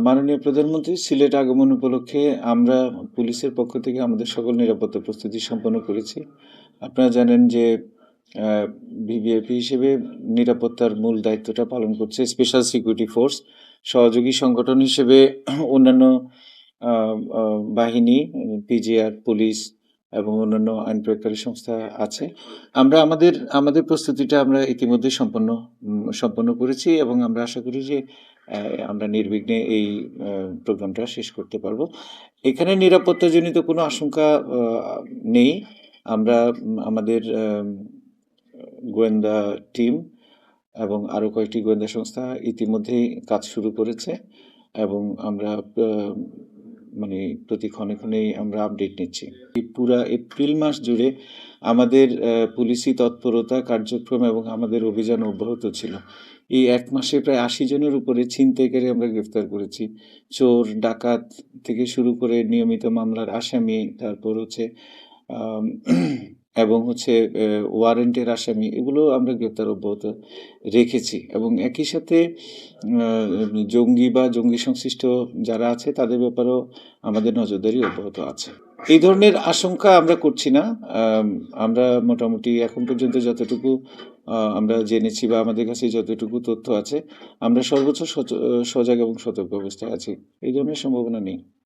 মাননীয় প্রধানমন্ত্রী সিলেট আগমন উপলক্ষে আমরা পুলিশের পক্ষ থেকে আমাদের সকল নিরাপত্তা প্রস্তুতি সম্পন্ন করেছি। আপনারা জানেন যে আ ভিভিআইপি হিসেবে নিরাপত্তার মূল দায়িত্বটা পালন করছে স্পেশাল সিকিউরিটি ফোর্স। সহযোগী সংগঠন হিসেবে অন্যান্য আ আ বাহিনী, পিজিআর, পুলিশ এবং অন্যান্য আইন প্রয়োগকারী সংস্থা আছে। আমরা আমাদের প্রস্তুতিটা আমরা ইতিমধ্যে সম্পন্ন করেছি এবং আমরা আশা করি যে অ্যা আমরা নির্বিঘ্নে এই প্রোগ্রামটা শেষ করতে পারবো। এখানে নিরাপত্তাজনিত কোনো আশঙ্কা নেই। আমরা আমাদের গোয়েন্দা টিম এবং আরো কয়েকটি গোয়েন্দা সংস্থা ইতিমধ্যেই কাজ শুরু করেছে এবং আমরা মানে প্রতি ক্ষণে ক্ষণেই আমরা আপডেট নিচ্ছি। এই পুরা এপ্রিল মাস জুড়ে আমাদের পুলিশি তৎপরতা, কার্যক্রম এবং আমাদের অভিযান অব্যাহত ছিল। এই ১ মাসে প্রায় ৮০ জনের উপরে ছিনতাইকারী আমরা গ্রেফতার করেছি। চোর, ডাকাত থেকে শুরু করে নিয়মিত মামলার আসামি, তারপর হচ্ছে আম এবং হচ্ছে ওয়ারেন্টের আসামি, এগুলো আমরা গ্রেপ্তার অব্যাহত রেখেছি এবং একই সাথে আ জঙ্গি বা জঙ্গি সংশ্লিষ্ট যারা আছে তাদের ব্যাপারেও আমাদের নজরদারি অব্যাহত আছে। এই ধরনের আশঙ্কা আমরা করছি না। আমরা মোটামুটি এখন পর্যন্ত যতটুকু আমরা জেনেছি বা আমাদের কাছে যতটুকু তথ্য আছে, আমরা সর্বোচ্চ সজাগ এবং সতর্ক অবস্থায় আছি। এই ধরনের সম্ভাবনা নেই।